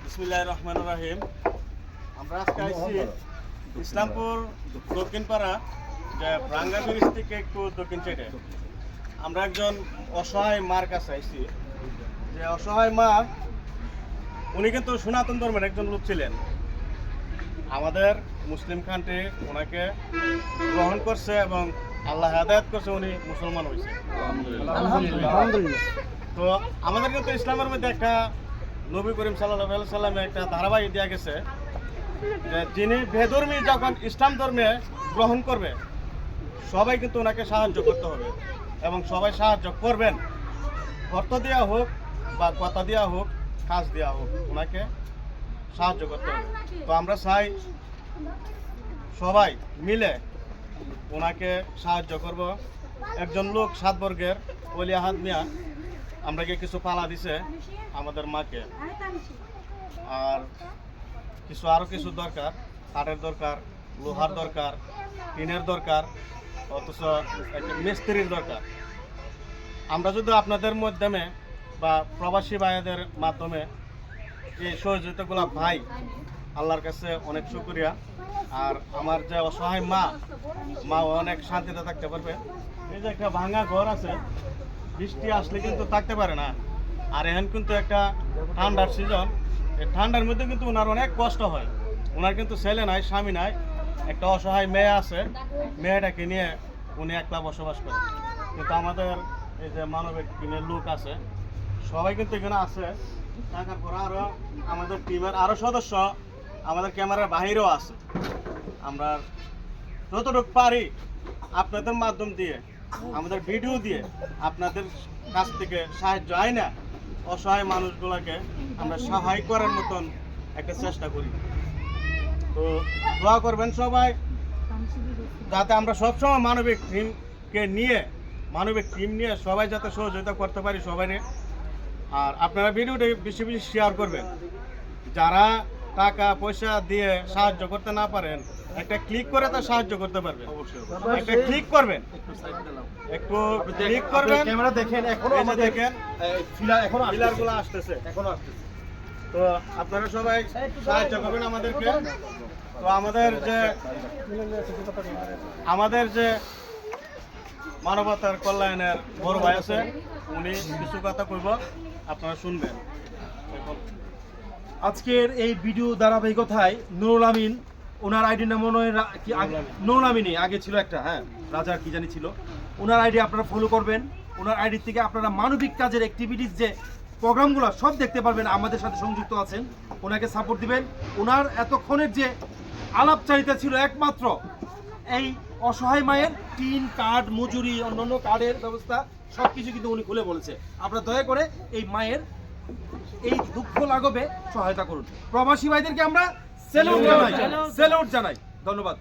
বিসমিল্লাহির রহমানির রহিম। আমরা আজকে আইছি ইসলামপুর দক্ষিণ পাড়া, যে ভাঙ্গা ব্রিজ থেকে একটু দক্ষিণ সাইডে। আমরা একজন অসহায় মার কাছে আইছি। যে অসহায় মা, উনি কিন্তু সনাতন ধর্মের একজন লোক ছিলেন। আমাদের মুসলিম কান্ট্রি ওনাকে গ্রহণ করছে এবং আল্লাহ হেদায়েত করছে, উনি মুসলমান হয়েছে আলহামদুলিল্লাহ। তো আমাদের কিন্তু ইসলামের মধ্যে একটা নবী করিম সাল্লাল্লাহু আলাইহি সাল্লামে একটা ধারাবাহিক দেওয়া গেছে যে যিনি বেধর্মী যখন ইসলাম ধর্মে গ্রহণ করবে, সবাই কিন্তু ওনাকে সাহায্য করতে হবে এবং সবাই সাহায্য করবেন। অর্থ দেওয়া হোক বা কথা দেওয়া হোক, কাজ দেওয়া হোক, ওনাকে সাহায্য করতে হবে। তো আমরা চাই সবাই মিলে ওনাকে সাহায্য করব। একজন লোক সাতবর্গের ওলি আহাদ মিয়া আমরাকে কিছু পালা দিছে আমাদের মাকে, আর আরও কিছু দরকার, কাঠের দরকার, লোহার দরকার, টিনের দরকার, অথচ একটা মিস্ত্রির দরকার। আমরা যদি আপনাদের মাধ্যমে বা প্রবাসী ভাইদের মাধ্যমে এই সহযোগিতাগুলো ভাই, আল্লাহর কাছে অনেক শুকরিয়া। আর আমার যে অসহায় মা অনেক শান্তিতে থাকতে পারবে। এই যে একটা ভাঙা ঘর আছে, বৃষ্টি আসলে কিন্তু থাকতে পারে না। আর এখন কিন্তু একটা ঠান্ডার সিজন, এই ঠান্ডার মধ্যে কিন্তু ওনার অনেক কষ্ট হয়। ওনার কিন্তু ছেলে নাই, স্বামী নাই, একটা অসহায় মেয়ে আছে। মেয়েটাকে নিয়ে উনি একলা বসবাস করে। কিন্তু আমাদের এই যে মানবিক টিমের লোক আছে, সবাই কিন্তু এখানে আছে। থাকার পর আরও আমাদের টিমের আরও সদস্য আমাদের ক্যামেরার বাহিরেও আছে। আমরা যতটুকু পারি আপনাদের মাধ্যম দিয়ে, আমাদের ভিডিও দিয়ে আপনাদের কাছ থেকে সাহায্য হয় না, অসহায় মানুষগুলোকে আমরা সহায় করার মতন একটা চেষ্টা করি। তো দোয়া করবেন সবাই, যাতে আমরা সবসময় মানবিক টিম নিয়ে সবাই যাতে সহযোগিতা করতে পারি সবাই। আর আপনারা ভিডিওটা বেশি বেশি শেয়ার করবেন। যারা টাকা পয়সা দিয়ে সাহায্য করতে না পারেন, একটা ক্লিক করে তা সাহায্য করতে পারবেন। একটা ক্লিক করবেন, একটু ক্লিক করবেন। ক্যামেরা দেখেন, দেখেন পিলারগুলো আসতেছে। তো আপনারা সবাই সাহায্য করবেন আমাদেরকে। তো আমাদের যে মানবতার কল্যাণের বড় ভাই আছে, উনি কিছু কথা কইব, আপনারা শুনবেন। আজকের এই ভিডিও ধারাবাহিকতায় নুরুল আমিন, ওনার আইডি নাম মনে হয় নুরুল আমিনই আগে ছিল একটা, হ্যাঁ রাজার কি জানি ছিল। ওনার আইডি আপনারা ফলো করবেন। ওনার আইডি থেকে আপনারা মানবিক কাজের অ্যাক্টিভিটিস যে প্রোগ্রামগুলো সব দেখতে পারবেন। আমাদের সাথে সংযুক্ত আছেন, ওনাকে সাপোর্ট দিবেন। ওনার এতক্ষণের যে আলাপচারিতা ছিল একমাত্র এই অসহায় মায়ের টিন, কার্ড, মজুরি, অন্যান্য কার্ডের ব্যবস্থা সব কিছু কিন্তু উনি খুলে বলেছে। আপনারা দয়া করে এই মায়ের এই দুঃখ লাঘবে সহায়তা করুন। প্রবাসী ভাইদেরকে আমরা স্যালুট জানাই। ধন্যবাদ।